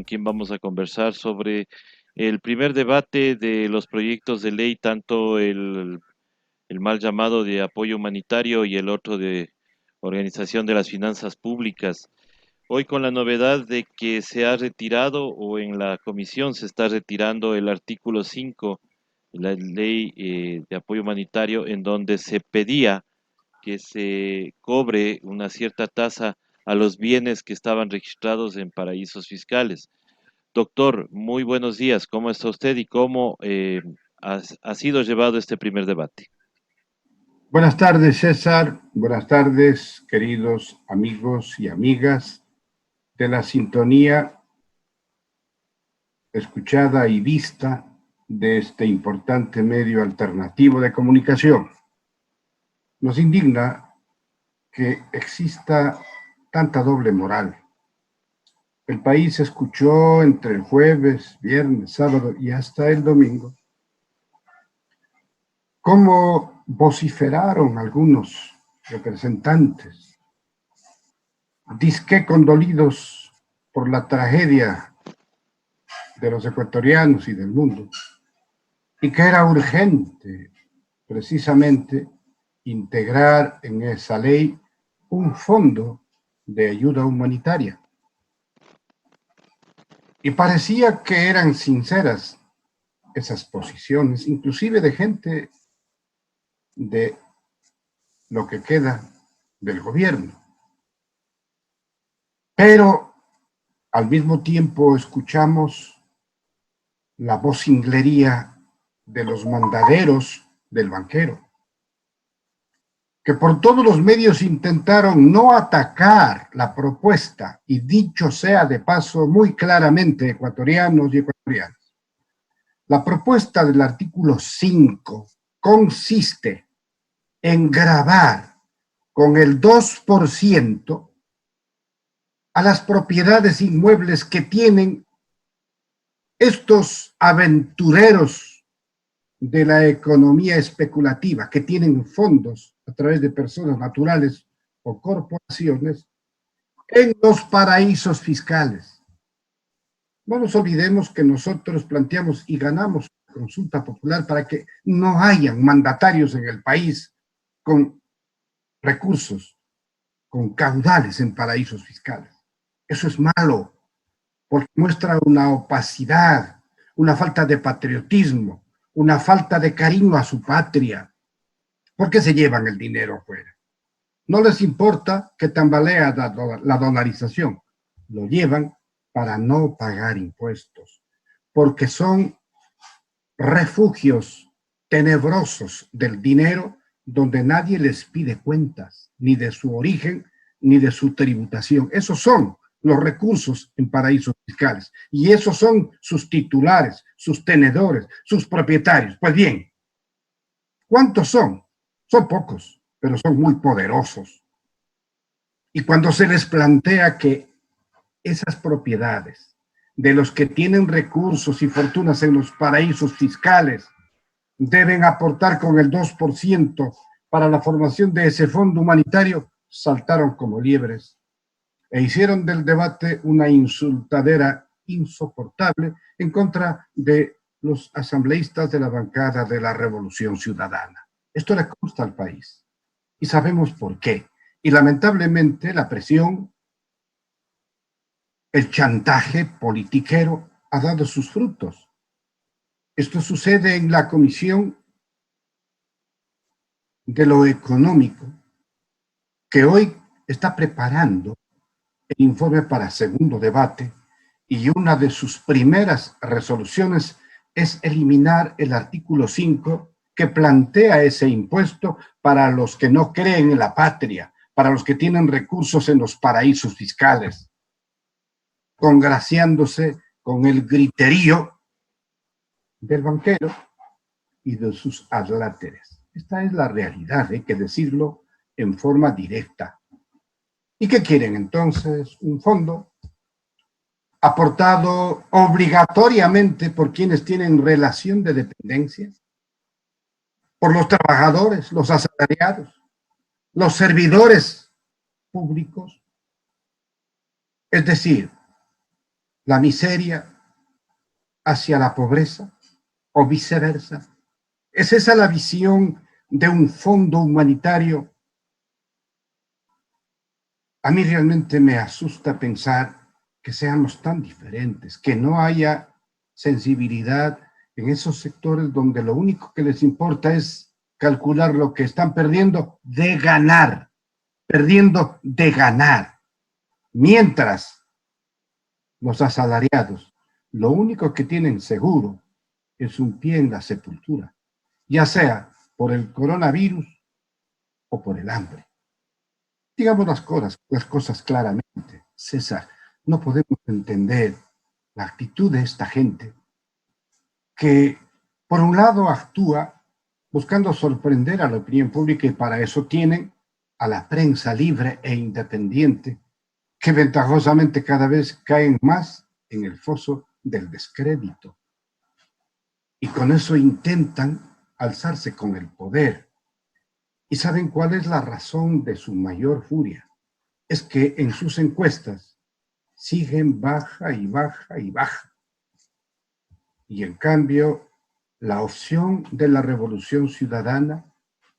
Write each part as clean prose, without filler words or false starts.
quien vamos a conversar sobre el primer debate de los proyectos de ley, tanto el mal llamado de apoyo humanitario y el otro de organización de las finanzas públicas. Hoy con la novedad de que se ha retirado o en la comisión se está retirando el artículo 5 de la ley de apoyo humanitario, en donde se pedía que se cobre una cierta tasa a los bienes que estaban registrados en paraísos fiscales. Doctor, muy buenos días. ¿Cómo está usted y cómo ha sido llevado este primer debate? Buenas tardes, César. Buenas tardes, queridos amigos y amigas de la sintonía escuchada y vista de este importante medio alternativo de comunicación. Nos indigna que exista tanta doble moral. El país escuchó entre el jueves, viernes, sábado y hasta el domingo cómo vociferaron algunos representantes, disque condolidos por la tragedia de los ecuatorianos y del mundo, y que era urgente precisamente integrar en esa ley un fondo de ayuda humanitaria. Y parecía que eran sinceras esas posiciones, inclusive de gente de lo que queda del gobierno. Pero al mismo tiempo escuchamos la vocinglería de los mandaderos del banquero, que por todos los medios intentaron no atacar la propuesta, y dicho sea de paso muy claramente, ecuatorianos y ecuatorianas, la propuesta del artículo 5 consiste en gravar con el 2% a las propiedades inmuebles que tienen estos aventureros de la economía especulativa, que tienen fondos a través de personas naturales o corporaciones en los paraísos fiscales. No nos olvidemos que nosotros planteamos y ganamos consulta popular para que no hayan mandatarios en el país con recursos, con caudales en paraísos fiscales. Eso es malo, porque muestra una opacidad, una falta de patriotismo, una falta de cariño a su patria. ¿Por qué se llevan el dinero afuera? No les importa que tambalea la dolarización, lo llevan para no pagar impuestos, porque son refugios tenebrosos del dinero donde nadie les pide cuentas, ni de su origen, ni de su tributación. Esos son los recursos en paraísos fiscales, y esos son sus titulares, sus tenedores, sus propietarios. Pues bien, ¿cuántos son? Son pocos, pero son muy poderosos. Y cuando se les plantea que esas propiedades de los que tienen recursos y fortunas en los paraísos fiscales deben aportar con el 2% para la formación de ese fondo humanitario, saltaron como liebres e hicieron del debate una insultadera insoportable en contra de los asambleístas de la bancada de la Revolución Ciudadana. Esto le consta al país y sabemos por qué. Y lamentablemente la presión, el chantaje politiquero ha dado sus frutos. Esto sucede en la Comisión de lo Económico, que hoy está preparando el informe para segundo debate, y una de sus primeras resoluciones es eliminar el artículo 5 que plantea ese impuesto para los que no creen en la patria, para los que tienen recursos en los paraísos fiscales, congraciándose con el griterío del banquero y de sus adláteres. Esta es la realidad, hay que decirlo en forma directa. ¿Y qué quieren entonces? Un fondo aportado obligatoriamente por quienes tienen relación de dependencia, por los trabajadores, los asalariados, los servidores públicos. Es decir, la miseria hacia la pobreza o viceversa. ¿Es esa la visión de un fondo humanitario? A mí realmente me asusta pensar que seamos tan diferentes, que no haya sensibilidad en esos sectores donde lo único que les importa es calcular lo que están perdiendo de ganar, perdiendo de ganar. Mientras los asalariados, lo único que tienen seguro es un pie en la sepultura, ya sea por el coronavirus o por el hambre. Digamos las cosas claramente, César, no podemos entender la actitud de esta gente que, por un lado, actúa buscando sorprender a la opinión pública y para eso tienen a la prensa libre e independiente, que ventajosamente cada vez caen más en el foso del descrédito. Y con eso intentan alzarse con el poder. ¿Y saben cuál es la razón de su mayor furia? Es que en sus encuestas siguen baja y baja y baja. Y en cambio, la opción de la revolución ciudadana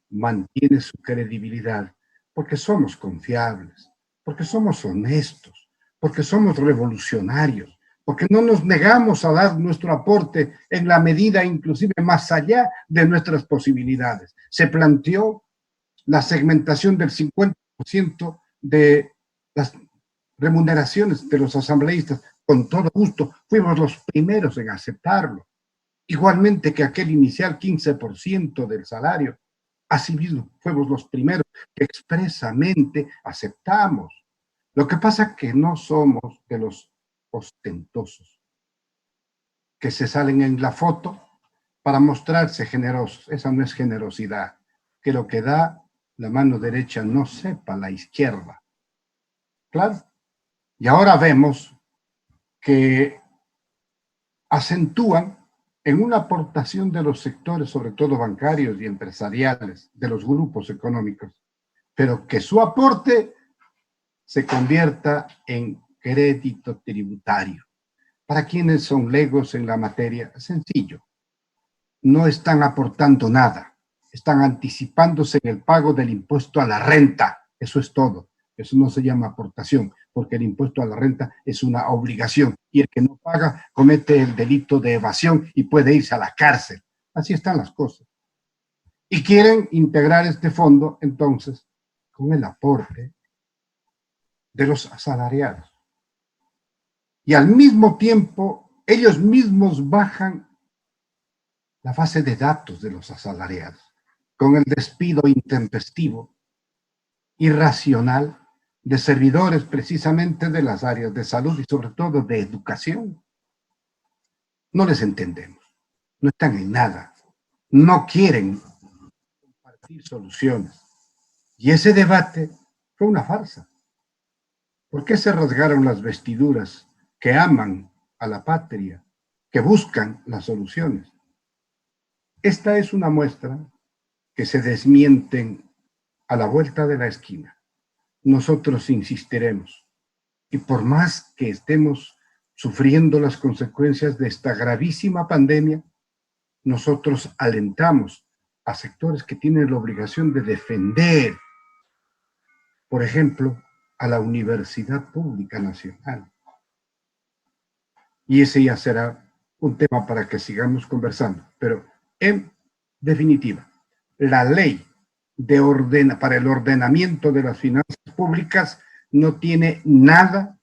mantiene su credibilidad, porque somos confiables, porque somos honestos, porque somos revolucionarios, porque no nos negamos a dar nuestro aporte en la medida inclusive más allá de nuestras posibilidades. Se planteó la segmentación del 50% de las remuneraciones de los asambleístas. Con todo gusto, fuimos los primeros en aceptarlo. Igualmente que aquel inicial 15% del salario. Asimismo, fuimos los primeros que expresamente aceptamos. Lo que pasa es que no somos de los ostentosos, que se salen en la foto para mostrarse generosos. Esa no es generosidad. Que lo que da la mano derecha no sepa la izquierda. Claro. Y ahora vemos que acentúan en una aportación de los sectores, sobre todo bancarios y empresariales, de los grupos económicos, pero que su aporte se convierta en crédito tributario. Para quienes son legos en la materia, sencillo. No están aportando nada, están anticipándose en el pago del impuesto a la renta. Eso es todo. Eso no se llama aportación, porque el impuesto a la renta es una obligación y el que no paga comete el delito de evasión y puede irse a la cárcel. Así están las cosas. Y quieren integrar este fondo, entonces, con el aporte de los asalariados. Y al mismo tiempo, ellos mismos bajan la base de datos de los asalariados, con el despido intempestivo, irracional, de servidores precisamente de las áreas de salud y sobre todo de educación. No les entendemos, no están en nada, no quieren compartir soluciones. Y ese debate fue una farsa. ¿Por qué se rasgaron las vestiduras que aman a la patria, que buscan las soluciones? Esta es una muestra que se desmienten a la vuelta de la esquina. Nosotros insistiremos. Y por más que estemos sufriendo las consecuencias de esta gravísima pandemia, nosotros alentamos a sectores que tienen la obligación de defender, por ejemplo, a la Universidad Pública Nacional. Y ese ya será un tema para que sigamos conversando. Pero en definitiva, la ley para el ordenamiento de las finanzas públicas no tiene nada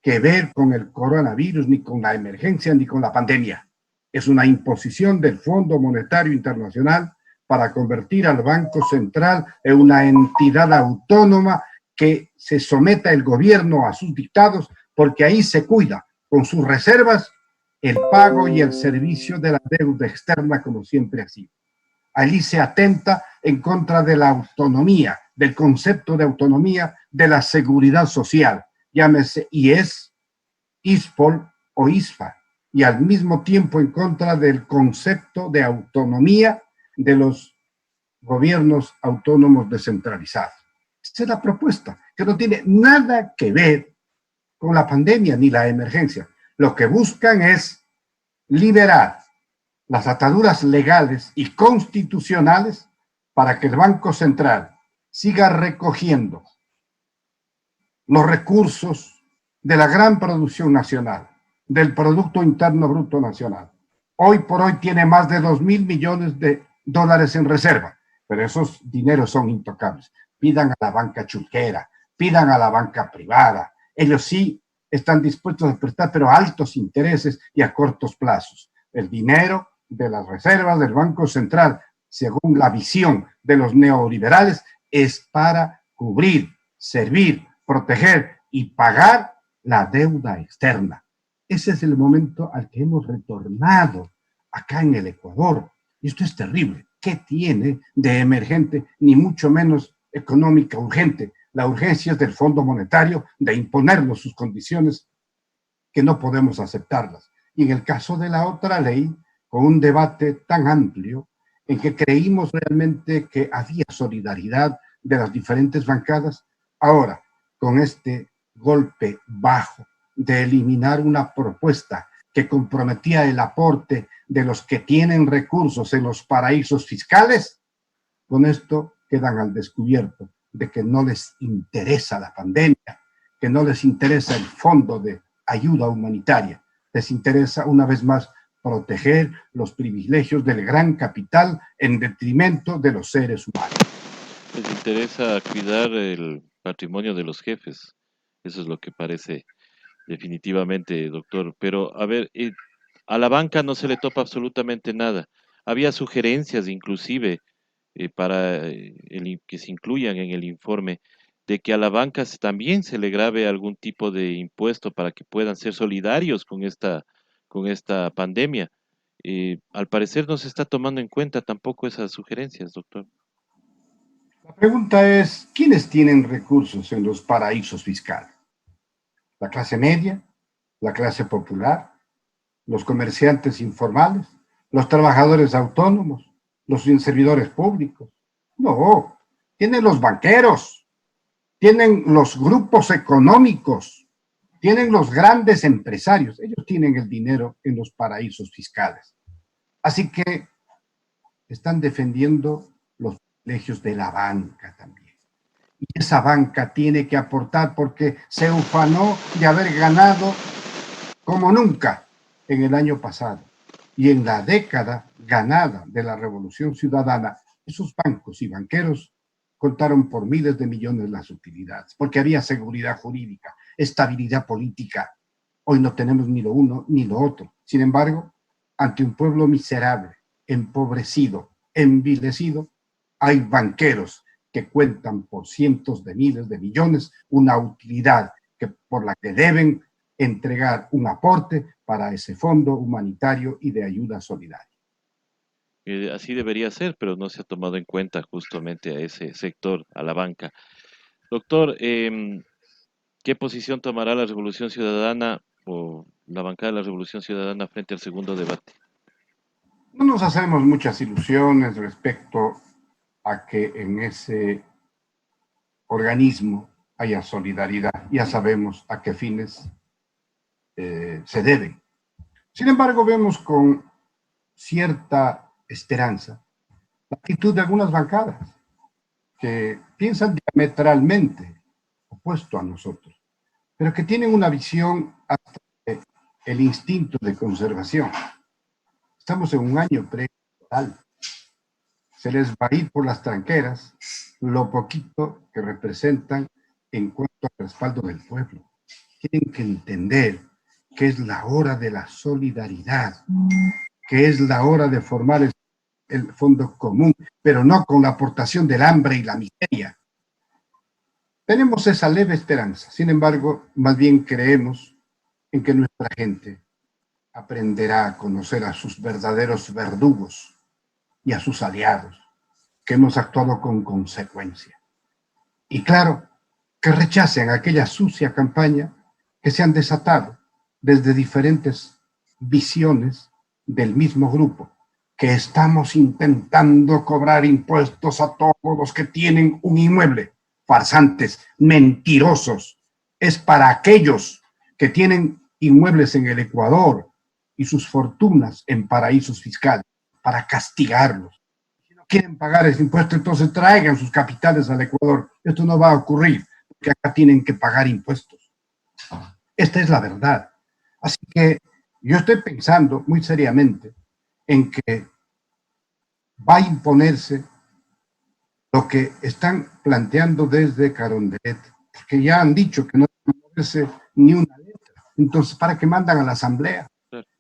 que ver con el coronavirus, ni con la emergencia, ni con la pandemia. Es una imposición del Fondo Monetario Internacional para convertir al Banco Central en una entidad autónoma que se someta el gobierno a sus dictados, porque ahí se cuida con sus reservas el pago y el servicio de la deuda externa, como siempre ha sido. Allí se atenta en contra de la autonomía, del concepto de autonomía, de la seguridad social, llámese IES, ISPOL o ISFA, y al mismo tiempo en contra del concepto de autonomía de los gobiernos autónomos descentralizados. Esa es la propuesta, que no tiene nada que ver con la pandemia ni la emergencia. Lo que buscan es liberar las ataduras legales y constitucionales para que el Banco Central siga recogiendo los recursos de la gran producción nacional, del Producto Interno Bruto Nacional. Hoy por hoy tiene más de 2.000 millones de dólares en reserva, pero esos dineros son intocables. Pidan a la banca chulquera, pidan a la banca privada. Ellos sí están dispuestos a prestar, pero a altos intereses y a cortos plazos. El dinero de las reservas del Banco Central, según la visión de los neoliberales, es para cubrir, servir, proteger y pagar la deuda externa. Ese es el momento al que hemos retornado acá en el Ecuador. Y esto es terrible. ¿Qué tiene de emergente, ni mucho menos económica urgente? La urgencia es del Fondo Monetario de imponernos sus condiciones que no podemos aceptarlas. Y en el caso de la otra ley, con un debate tan amplio, en que creímos realmente que había solidaridad de las diferentes bancadas, ahora, con este golpe bajo de eliminar una propuesta que comprometía el aporte de los que tienen recursos en los paraísos fiscales, con esto quedan al descubierto de que no les interesa la pandemia, que no les interesa el fondo de ayuda humanitaria, les interesa una vez más proteger los privilegios del gran capital en detrimento de los seres humanos. Les interesa cuidar el patrimonio de los jefes. Eso es lo que parece definitivamente, doctor. Pero, a ver, a la banca no se le topa absolutamente nada. Había sugerencias inclusive para que se incluyan en el informe de que a la banca también se le grave algún tipo de impuesto para que puedan ser solidarios con esta pandemia. Al parecer no se está tomando en cuenta tampoco esas sugerencias, doctor. La pregunta es, ¿quiénes tienen recursos en los paraísos fiscales? ¿La clase media? ¿La clase popular? ¿Los comerciantes informales? ¿Los trabajadores autónomos? ¿Los servidores públicos? No, tienen los banqueros, tienen los grupos económicos, tienen los grandes empresarios. Ellos tienen el dinero en los paraísos fiscales. Así que están defendiendo los privilegios de la banca también. Y esa banca tiene que aportar porque se ufanó de haber ganado como nunca en el año pasado. Y en la década ganada de la Revolución Ciudadana, esos bancos y banqueros contaron por miles de millones las utilidades, porque había seguridad jurídica, estabilidad política. Hoy no tenemos ni lo uno ni lo otro. Sin embargo, ante un pueblo miserable, empobrecido, envilecido, hay banqueros que cuentan por cientos de miles de millones una utilidad por la que deben entregar un aporte para ese fondo humanitario y de ayuda solidaria. Así debería ser, pero no se ha tomado en cuenta justamente a ese sector, a la banca. Doctor, ¿qué posición tomará la Revolución Ciudadana o la bancada de la Revolución Ciudadana frente al segundo debate? No nos hacemos muchas ilusiones respecto a que en ese organismo haya solidaridad. Ya sabemos a qué fines se deben. Sin embargo, vemos con cierta esperanza la actitud de algunas bancadas que piensan diametralmente opuesto a nosotros, pero que tienen una visión hasta el instinto de conservación. Estamos en un año preelectoral. Se les va a ir por las tranqueras lo poquito que representan en cuanto al respaldo del pueblo. Tienen que entender que es la hora de la solidaridad, que es la hora de formar el fondo común, pero no con la aportación del hambre y la miseria. Tenemos esa leve esperanza. Sin embargo, más bien creemos en que nuestra gente aprenderá a conocer a sus verdaderos verdugos y a sus aliados, que hemos actuado con consecuencia. Y claro, que rechacen aquella sucia campaña que se han desatado desde diferentes visiones del mismo grupo, que estamos intentando cobrar impuestos a todos los que tienen un inmueble. Farsantes, mentirosos. Es para aquellos que tienen inmuebles en el Ecuador y sus fortunas en paraísos fiscales para castigarlos. Si no quieren pagar ese impuesto, entonces traigan sus capitales al Ecuador. Esto no va a ocurrir, porque acá tienen que pagar impuestos. Esta es la verdad. Así que yo estoy pensando muy seriamente en que va a imponerse lo que están planteando desde Carondelet, porque ya han dicho que no va a moverse ni una letra. Entonces, ¿para qué mandan a la Asamblea?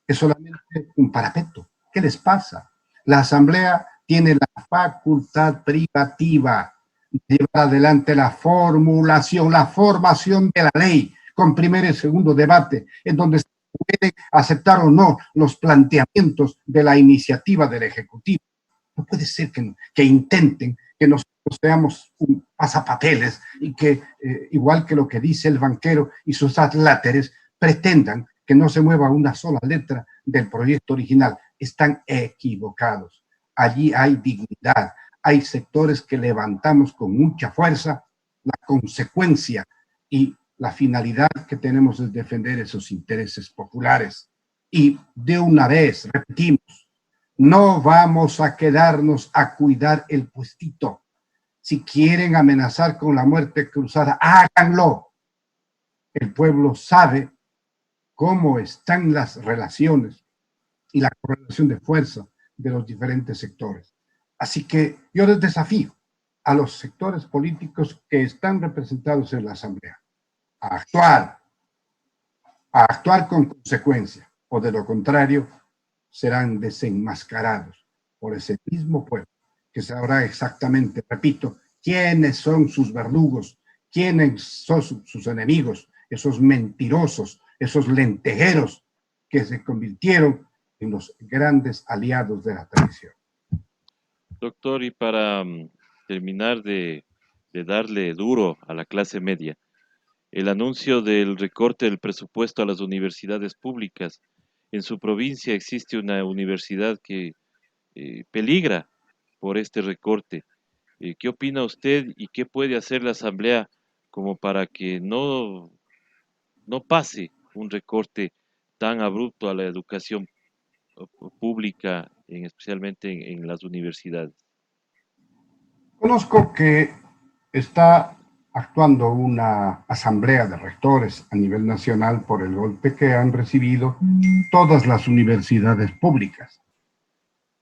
Es solamente un parapeto. ¿Qué les pasa? La Asamblea tiene la facultad privativa de llevar adelante la formulación, la formación de la ley, con primer y segundo debate, en donde se puede aceptar o no los planteamientos de la iniciativa del Ejecutivo. No puede ser que intenten que nosotros seamos un pasapapeles y que, igual que lo que dice el banquero y sus adláteres, pretendan que no se mueva una sola letra del proyecto original. Están equivocados. Allí hay dignidad, hay sectores que levantamos con mucha fuerza. La consecuencia y la finalidad que tenemos es defender esos intereses populares. Y de una vez, repetimos, no vamos a quedarnos a cuidar el puestito. Si quieren amenazar con la muerte cruzada, háganlo. El pueblo sabe cómo están las relaciones y la correlación de fuerza de los diferentes sectores. Así que yo les desafío a los sectores políticos que están representados en la Asamblea a actuar con consecuencia, o de lo contrario, serán desenmascarados por ese mismo pueblo, que sabrá exactamente, repito, quiénes son sus verdugos, quiénes son sus enemigos, esos mentirosos, esos lentejeros que se convirtieron en los grandes aliados de la traición. Doctor, y para terminar de darle duro a la clase media, el anuncio del recorte del presupuesto a las universidades públicas. En su provincia existe una universidad que peligra por este recorte. ¿Qué opina usted y qué puede hacer la Asamblea como para que no pase un recorte tan abrupto a la educación pública, especialmente en las universidades? Conozco que está actuando una asamblea de rectores a nivel nacional por el golpe que han recibido todas las universidades públicas.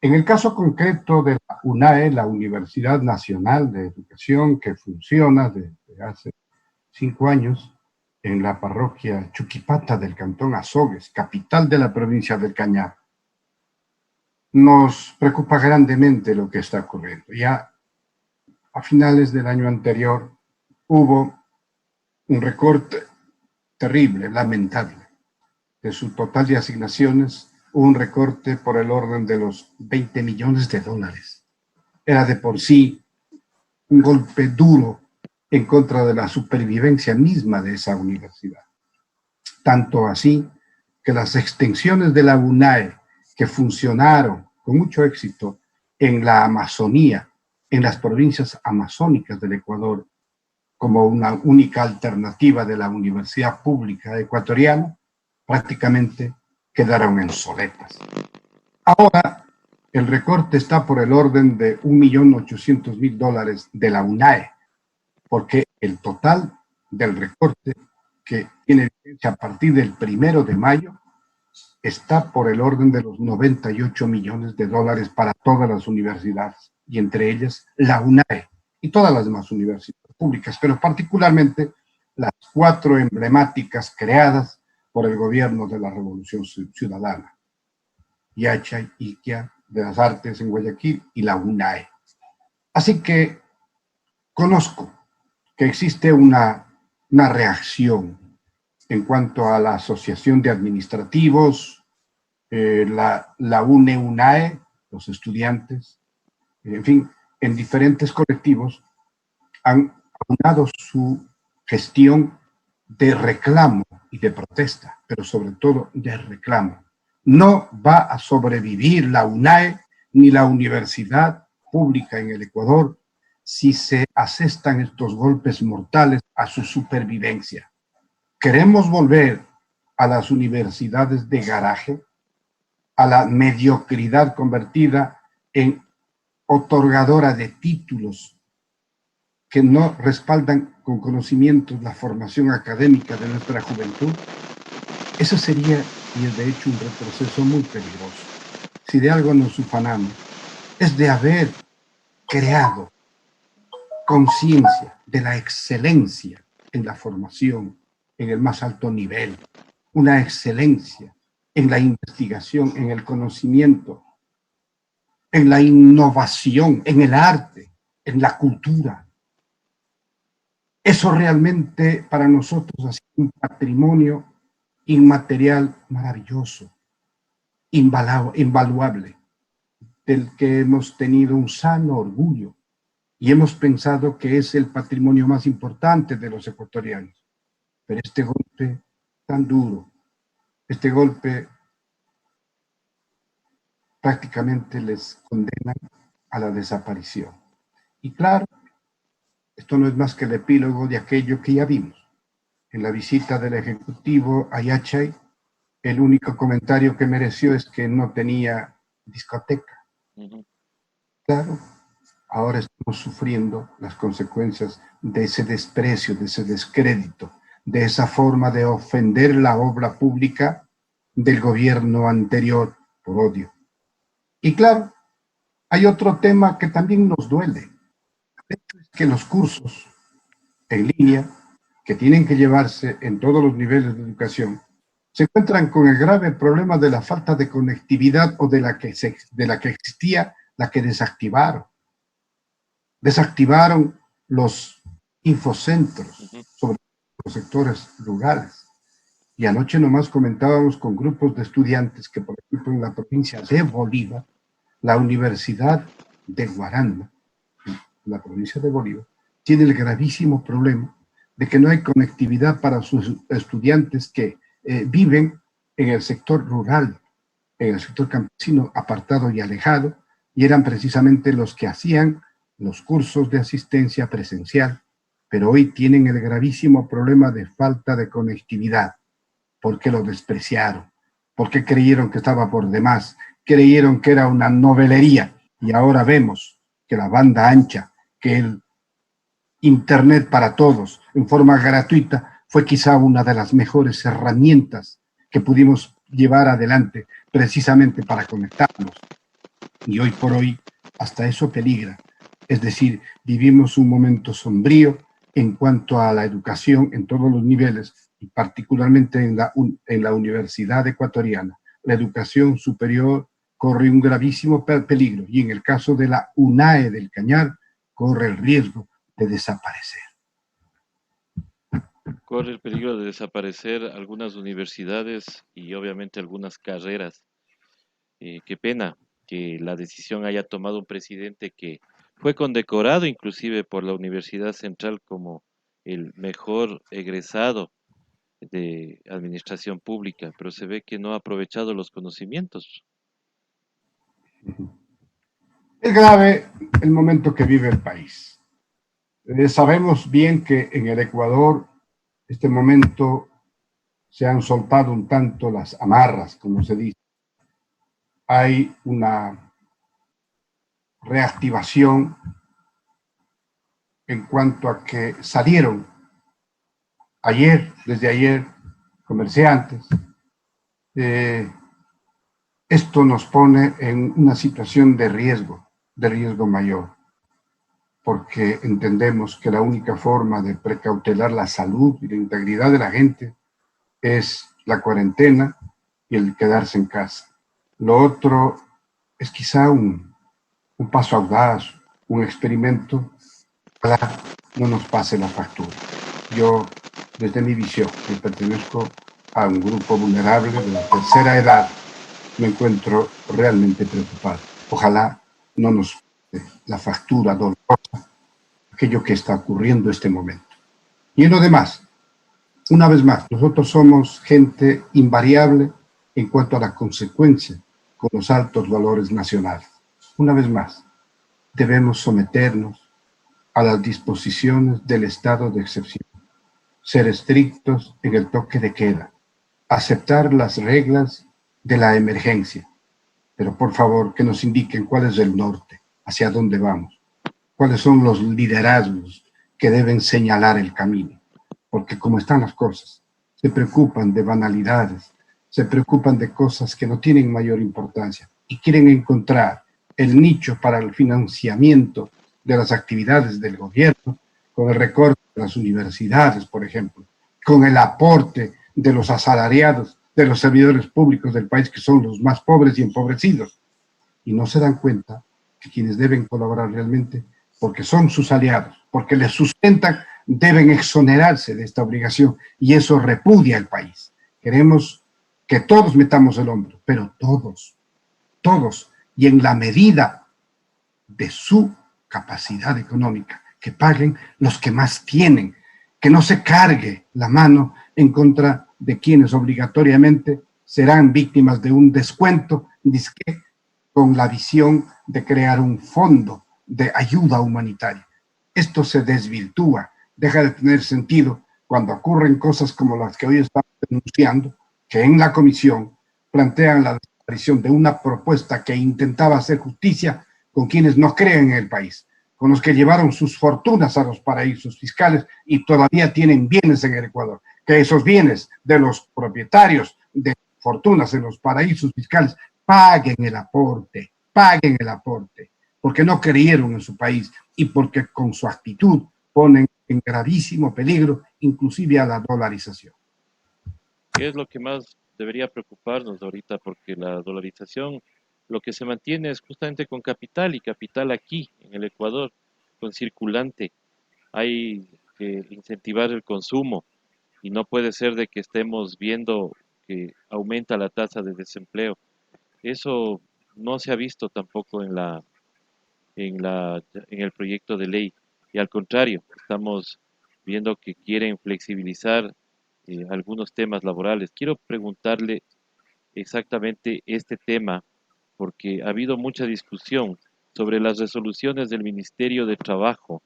En el caso concreto de la UNAE, la Universidad Nacional de Educación, que funciona desde hace 5 años en la parroquia Chuquipata del cantón Azogues, capital de la provincia del Cañar, nos preocupa grandemente lo que está ocurriendo. Ya a finales del año anterior hubo un recorte terrible, lamentable. De su total de asignaciones, hubo un recorte por el orden de los 20 millones de dólares. Era de por sí un golpe duro en contra de la supervivencia misma de esa universidad. Tanto así que las extensiones de la UNAE, que funcionaron con mucho éxito en la Amazonía, en las provincias amazónicas del Ecuador, como una única alternativa de la universidad pública ecuatoriana, prácticamente quedaron obsoletas. Ahora, el recorte está por el orden de $1.800.000 de la UNAE, porque el total del recorte que tiene vigencia a partir del 1 de mayo está por el orden de los $98 millones para todas las universidades, y entre ellas la UNAE y todas las demás universidades públicas, pero particularmente las 4 emblemáticas creadas por el gobierno de la Revolución Ciudadana: Yachay, Iquia, de las Artes en Guayaquil y la UNAE. Así que conozco que existe una reacción en cuanto a la asociación de administrativos, la UNE-UNAE, los estudiantes, en fin, en diferentes colectivos han aunado su gestión de reclamo y de protesta, pero sobre todo de reclamo. No va a sobrevivir la UNAE ni la universidad pública en el Ecuador si se asestan estos golpes mortales a su supervivencia. Queremos volver a las universidades de garaje, a la mediocridad convertida en otorgadora de títulos que no respaldan con conocimientos la formación académica de nuestra juventud, eso sería, y es de hecho, un retroceso muy peligroso. Si de algo nos ufanamos, es de haber creado conciencia de la excelencia en la formación, en el más alto nivel, una excelencia en la investigación, en el conocimiento, en la innovación, en el arte, en la cultura. Eso realmente para nosotros ha sido un patrimonio inmaterial maravilloso, invaluable, del que hemos tenido un sano orgullo y hemos pensado que es el patrimonio más importante de los ecuatorianos. Pero este golpe tan duro, este golpe prácticamente les condena a la desaparición. Y claro, esto no es más que el epílogo de aquello que ya vimos. En la visita del Ejecutivo a Yachay, el único comentario que mereció es que no tenía discoteca. Claro, ahora estamos sufriendo las consecuencias de ese desprecio, de ese descrédito, de esa forma de ofender la obra pública del gobierno anterior por odio. Y claro, hay otro tema que también nos duele, es que los cursos en línea que tienen que llevarse en todos los niveles de educación se encuentran con el grave problema de la falta de conectividad o de la que existía, la que desactivaron. Desactivaron los infocentros, sobre los sectores rurales. Y anoche nomás comentábamos con grupos de estudiantes que, por ejemplo, en la provincia de Bolívar, la Universidad de Guaranda, la provincia de Bolívar, tiene el gravísimo problema de que no hay conectividad para sus estudiantes que viven en el sector rural, en el sector campesino, apartado y alejado, y eran precisamente los que hacían los cursos de asistencia presencial, pero hoy tienen el gravísimo problema de falta de conectividad, porque lo despreciaron, porque creyeron que estaba por demás, creyeron que era una novelería, y ahora vemos que la banda ancha, que el Internet para todos, en forma gratuita, fue quizá una de las mejores herramientas que pudimos llevar adelante precisamente para conectarnos. Y hoy por hoy, hasta eso peligra. Es decir, vivimos un momento sombrío en cuanto a la educación en todos los niveles, y particularmente en la Universidad Ecuatoriana. La educación superior corre un gravísimo peligro, y en el caso de la UNAE del Cañar, corre el riesgo de desaparecer. Corre el peligro de desaparecer algunas universidades y obviamente algunas carreras. Qué pena que la decisión haya tomado un presidente que fue condecorado inclusive por la Universidad Central como el mejor egresado de administración pública, pero se ve que no ha aprovechado los conocimientos. Es grave el momento que vive el país. Sabemos bien que en el Ecuador, este momento, se han soltado un tanto las amarras, como se dice. Hay una reactivación en cuanto a que salieron desde ayer, comerciantes. Esto nos pone en una situación de riesgo mayor, porque entendemos que la única forma de precautelar la salud y la integridad de la gente es la cuarentena y el quedarse en casa. Lo otro es quizá un paso audaz, un experimento, para no nos pase la factura. Yo, desde mi visión, que pertenezco a un grupo vulnerable de la tercera edad, me encuentro realmente preocupado. Ojalá no nos pase la factura dolorosa, aquello que está ocurriendo en este momento. Y en lo demás, una vez más, nosotros somos gente invariable en cuanto a la consecuencia con los altos valores nacionales. Una vez más, debemos someternos a las disposiciones del estado de excepción, ser estrictos en el toque de queda, aceptar las reglas de la emergencia, pero por favor que nos indiquen cuál es el norte, hacia dónde vamos, cuáles son los liderazgos que deben señalar el camino, porque como están las cosas, se preocupan de banalidades, se preocupan de cosas que no tienen mayor importancia y quieren encontrar el nicho para el financiamiento de las actividades del gobierno, con el recorte de las universidades, por ejemplo, con el aporte de los asalariados, de los servidores públicos del país, que son los más pobres y empobrecidos. Y no se dan cuenta que quienes deben colaborar realmente, porque son sus aliados, porque les sustentan, deben exonerarse de esta obligación, y eso repudia al país. Queremos que todos metamos el hombro, pero todos, y en la medida de su capacidad económica, que paguen los que más tienen, que no se cargue la mano en contra de quienes obligatoriamente serán víctimas de un descuento, disque con la visión de crear un fondo de ayuda humanitaria. Esto se desvirtúa, deja de tener sentido cuando ocurren cosas como las que hoy estamos denunciando, que en la comisión plantean la desaparición de una propuesta que intentaba hacer justicia con quienes no creen en el país, con los que llevaron sus fortunas a los paraísos fiscales y todavía tienen bienes en el Ecuador, que esos bienes de los propietarios de fortunas en los paraísos fiscales paguen el aporte, porque no creyeron en su país y porque con su actitud ponen en gravísimo peligro inclusive a la dolarización. ¿Qué es lo que más debería preocuparnos ahorita? Porque la dolarización lo que se mantiene es justamente con capital, y capital aquí, en el Ecuador, con circulante. Hay que incentivar el consumo, y no puede ser de que estemos viendo que aumenta la tasa de desempleo. Eso no se ha visto tampoco en el proyecto de ley, y al contrario, estamos viendo que quieren flexibilizar algunos temas laborales. Quiero preguntarle exactamente este tema, porque ha habido mucha discusión sobre las resoluciones del Ministerio de Trabajo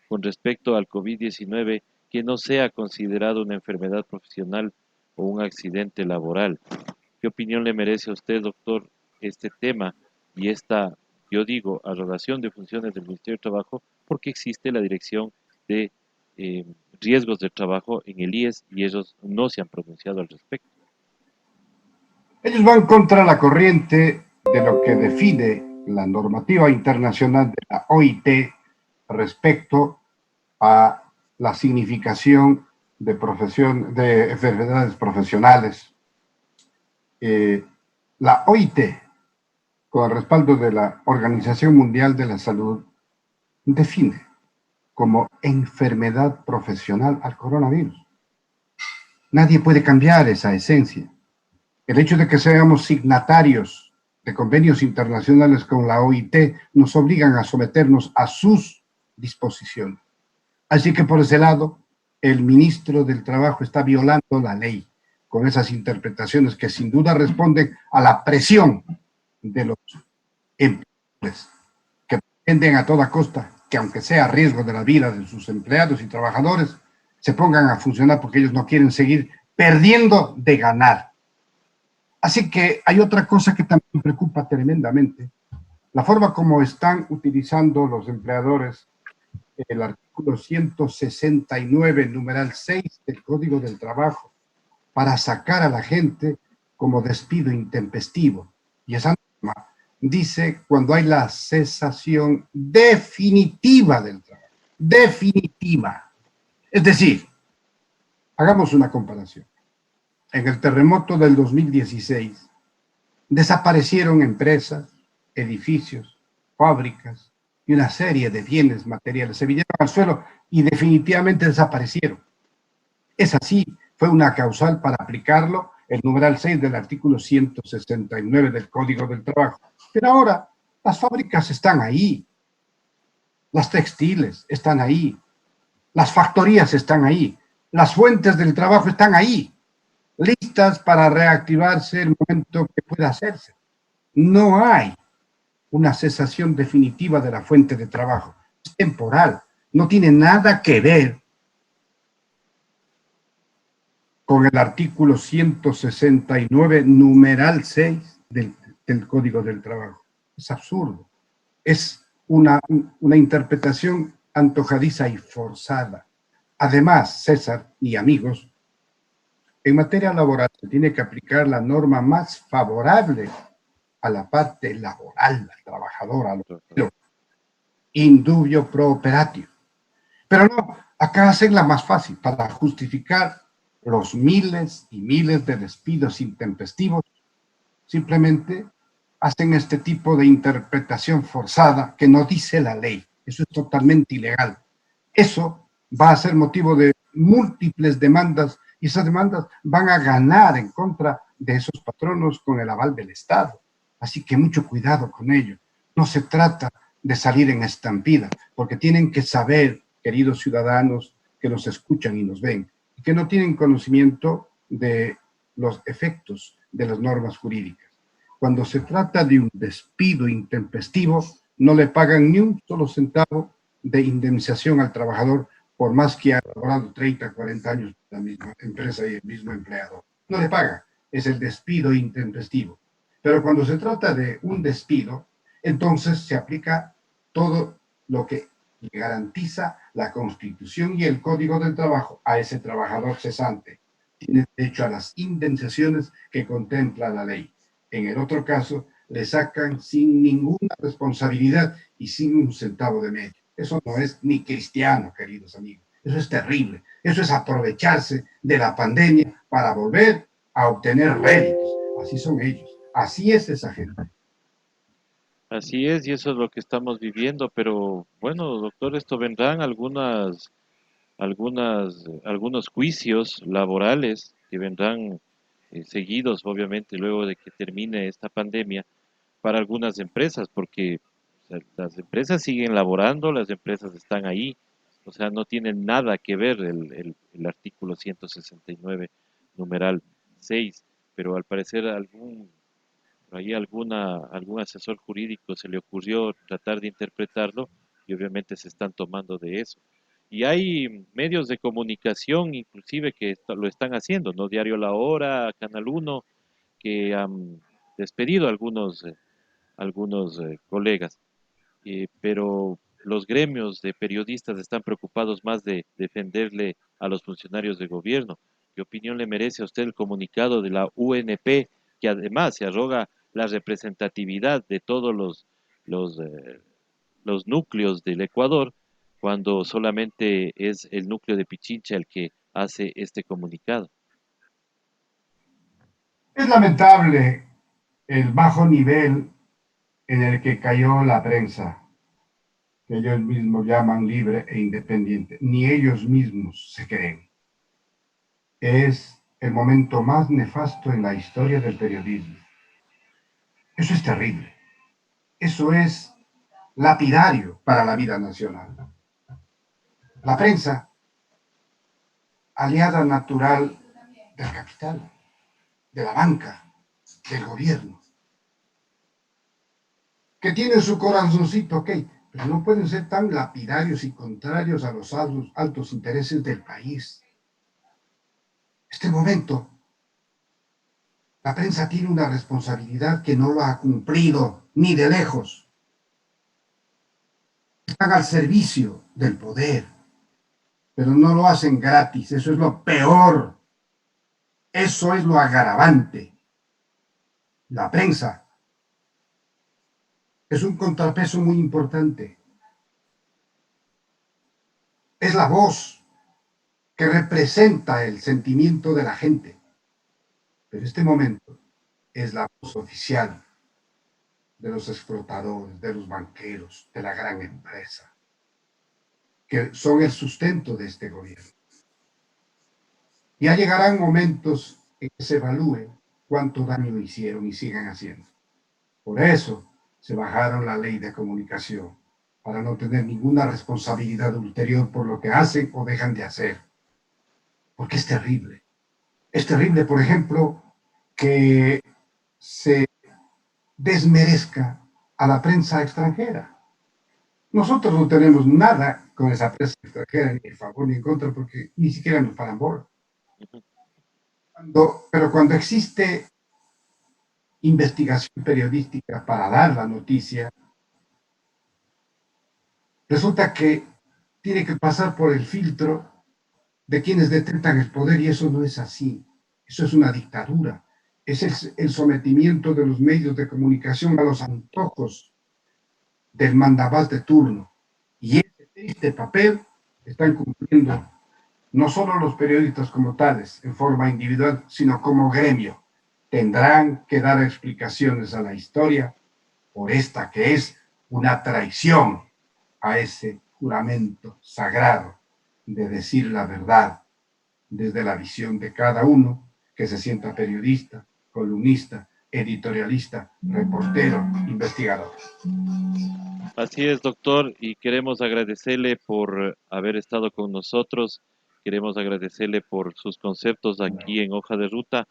con respecto al COVID-19, que no sea considerado una enfermedad profesional o un accidente laboral. ¿Qué opinión le merece a usted, doctor, este tema y esta, yo digo, arrogación de funciones del Ministerio de Trabajo, porque existe la Dirección de eh, Riesgos de Trabajo en el IES y ellos no se han pronunciado al respecto? Ellos van contra la corriente de lo que define la normativa internacional de la OIT respecto a la significación de enfermedades profesionales. La OIT, con el respaldo de la Organización Mundial de la Salud, define como enfermedad profesional al coronavirus. Nadie puede cambiar esa esencia. El hecho de que seamos signatarios de convenios internacionales con la OIT nos obligan a someternos a sus disposiciones. Así que por ese lado, el ministro del Trabajo está violando la ley con esas interpretaciones que sin duda responden a la presión de los empleadores, que pretenden a toda costa que, aunque sea a riesgo de la vida de sus empleados y trabajadores, se pongan a funcionar porque ellos no quieren seguir perdiendo de ganar. Así que hay otra cosa que también preocupa tremendamente, la forma como están utilizando los empleadores el artículo 169, numeral 6 del Código del Trabajo, para sacar a la gente como despido intempestivo. Y esa norma dice cuando hay la cesación definitiva del trabajo. Definitiva. Es decir, hagamos una comparación. En el terremoto del 2016 desaparecieron empresas, edificios, fábricas y una serie de bienes materiales. Se vinieron al suelo y definitivamente desaparecieron. Es así, fue una causal para aplicarlo el numeral 6 del artículo 169 del Código del Trabajo. Pero ahora las fábricas están ahí, las textiles están ahí, las factorías están ahí, las fuentes del trabajo están ahí, listas para reactivarse el momento que pueda hacerse. No hay una cesación definitiva de la fuente de trabajo. Es temporal, no tiene nada que ver con el artículo 169, numeral 6 del Código del Trabajo. Es absurdo. Es una interpretación antojadiza y forzada. Además, César y amigos, en materia laboral se tiene que aplicar la norma más favorable a la parte laboral, al trabajador, al obrero, indubio pro operatio. Pero no, acá hacen la más fácil para justificar los miles y miles de despidos intempestivos. Simplemente hacen este tipo de interpretación forzada que no dice la ley. Eso es totalmente ilegal. Eso va a ser motivo de múltiples demandas y esas demandas van a ganar en contra de esos patronos con el aval del Estado. Así que mucho cuidado con ello. No se trata de salir en estampida, porque tienen que saber, queridos ciudadanos que nos escuchan y nos ven, y que no tienen conocimiento de los efectos de las normas jurídicas. Cuando se trata de un despido intempestivo, no le pagan ni un solo centavo de indemnización al trabajador, por más que haya laborado 30, 40 años en la misma empresa y el mismo empleador. No le paga, es el despido intempestivo. Pero cuando se trata de un despido, entonces se aplica todo lo que garantiza la Constitución y el Código del Trabajo a ese trabajador cesante. Tiene derecho a las indemnizaciones que contempla la ley. En el otro caso, le sacan sin ninguna responsabilidad y sin un centavo de medio. Eso no es ni cristiano, queridos amigos. Eso es terrible. Eso es aprovecharse de la pandemia para volver a obtener réditos. Así son ellos. Así es esa gente. Así es, y eso es lo que estamos viviendo, pero bueno, doctor, esto vendrán algunos juicios laborales que vendrán seguidos, obviamente, luego de que termine esta pandemia para algunas empresas, porque o sea, las empresas siguen laborando, las empresas están ahí, o sea, no tienen nada que ver el artículo 169, numeral 6, pero al parecer ahí algún asesor jurídico se le ocurrió tratar de interpretarlo y obviamente se están tomando de eso. Y hay medios de comunicación inclusive que lo están haciendo, ¿no? Diario La Hora, Canal Uno, que han despedido a algunos colegas. Pero los gremios de periodistas están preocupados más de defenderle a los funcionarios de gobierno. ¿Qué opinión le merece a usted el comunicado de la UNP, que además se arroga la representatividad de todos los, eh, los núcleos del Ecuador, cuando solamente es el núcleo de Pichincha el que hace este comunicado? Es lamentable el bajo nivel en el que cayó la prensa, que ellos mismos llaman libre e independiente. Ni ellos mismos se creen. Es el momento más nefasto en la historia del periodismo. Eso es terrible. Eso es lapidario para la vida nacional. La prensa, aliada natural del capital, de la banca, del gobierno, que tienen su corazoncito, ok, pero no pueden ser tan lapidarios y contrarios a los altos intereses del país. Este momento, la prensa tiene una responsabilidad que no lo ha cumplido ni de lejos. Están al servicio del poder, pero no lo hacen gratis. Eso es lo peor. Eso es lo agravante. La prensa es un contrapeso muy importante. Es la voz que representa el sentimiento de la gente. Pero este momento es la voz oficial de los explotadores, de los banqueros, de la gran empresa, que son el sustento de este gobierno. Ya llegarán momentos en que se evalúe cuánto daño hicieron y siguen haciendo. Por eso se bajaron la ley de comunicación, para no tener ninguna responsabilidad ulterior por lo que hacen o dejan de hacer. Porque es terrible. Es terrible, por ejemplo, que se desmerezca a la prensa extranjera. Nosotros no tenemos nada con esa prensa extranjera, ni a favor ni en contra, porque ni siquiera nos paran bola. Pero cuando existe investigación periodística para dar la noticia, resulta que tiene que pasar por el filtro de quienes detentan el poder y eso no es así. Eso es una dictadura. Es el sometimiento de los medios de comunicación a los antojos del mandamás de turno. Y ese triste papel están cumpliendo no solo los periodistas como tales, en forma individual, sino como gremio. Tendrán que dar explicaciones a la historia por esta que es una traición a ese juramento sagrado de decir la verdad desde la visión de cada uno que se sienta periodista, columnista, editorialista, reportero, investigador. Así es, doctor, y queremos agradecerle por haber estado con nosotros. Queremos agradecerle por sus conceptos aquí en Hoja de Ruta.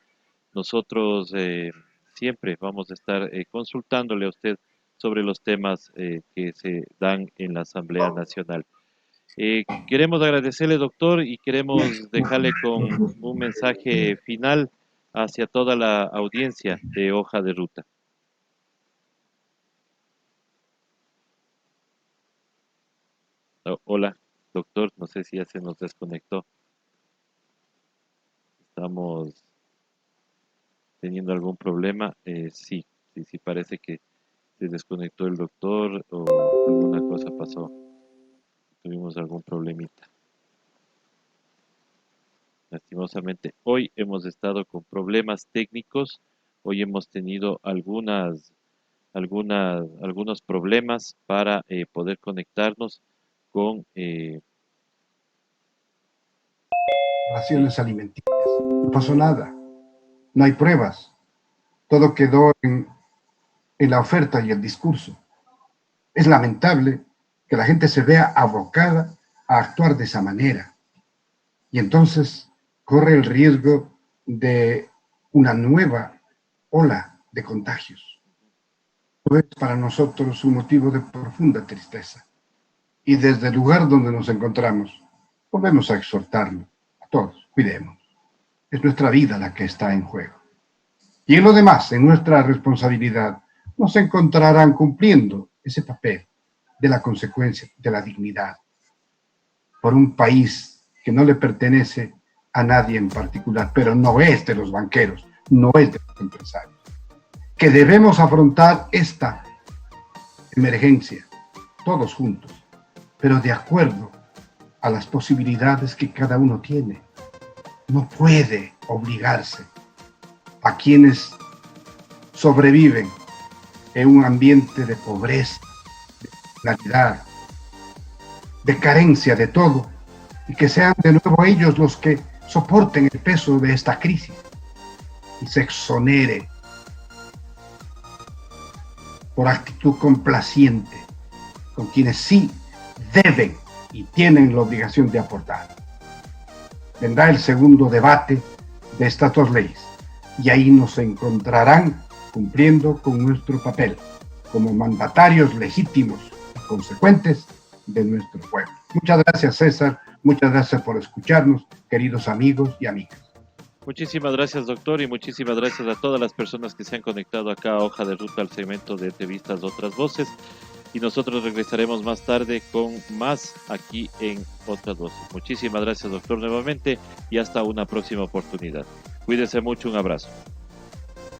Nosotros siempre vamos a estar consultándole a usted sobre los temas que se dan en la Asamblea Nacional. Queremos agradecerle, doctor, y queremos dejarle con un mensaje final hacia toda la audiencia de Hoja de Ruta. Hola, doctor, no sé si ya se nos desconectó. Estamos teniendo algún problema. Sí, parece que se desconectó el doctor o alguna cosa pasó. Tuvimos algún problemita. Lastimosamente, hoy hemos estado con problemas técnicos. Hoy hemos tenido algunos problemas para poder conectarnos con Raciones alimenticias. No pasó nada. No hay pruebas. Todo quedó en la oferta y el discurso. Es lamentable que la gente se vea abocada a actuar de esa manera. Y entonces corre el riesgo de una nueva ola de contagios. Esto es para nosotros un motivo de profunda tristeza. Y desde el lugar donde nos encontramos, volvemos a exhortarnos a todos, cuidemos. Es nuestra vida la que está en juego. Y en lo demás, en nuestra responsabilidad, nos encontrarán cumpliendo ese papel de la consecuencia, de la dignidad, por un país que no le pertenece a nadie en particular, pero no es de los banqueros, no es de los empresarios. Que debemos afrontar esta emergencia, todos juntos, pero de acuerdo a las posibilidades que cada uno tiene. No puede obligarse a quienes sobreviven en un ambiente de pobreza, de claridad, de carencia de todo, y que sean de nuevo ellos los que soporten el peso de esta crisis y se exonere por actitud complaciente con quienes sí deben y tienen la obligación de aportar. Vendrá el segundo debate de estas dos leyes y ahí nos encontrarán cumpliendo con nuestro papel como mandatarios legítimos y consecuentes de nuestro pueblo. Muchas gracias, César. Muchas gracias por escucharnos, queridos amigos y amigas. Muchísimas gracias, doctor, y muchísimas gracias a todas las personas que se han conectado acá a Hoja de Ruta, al segmento de entrevistas de Otras Voces. Y nosotros regresaremos más tarde con más aquí en Otras Voces. Muchísimas gracias, doctor, nuevamente, y hasta una próxima oportunidad. Cuídese mucho, un abrazo.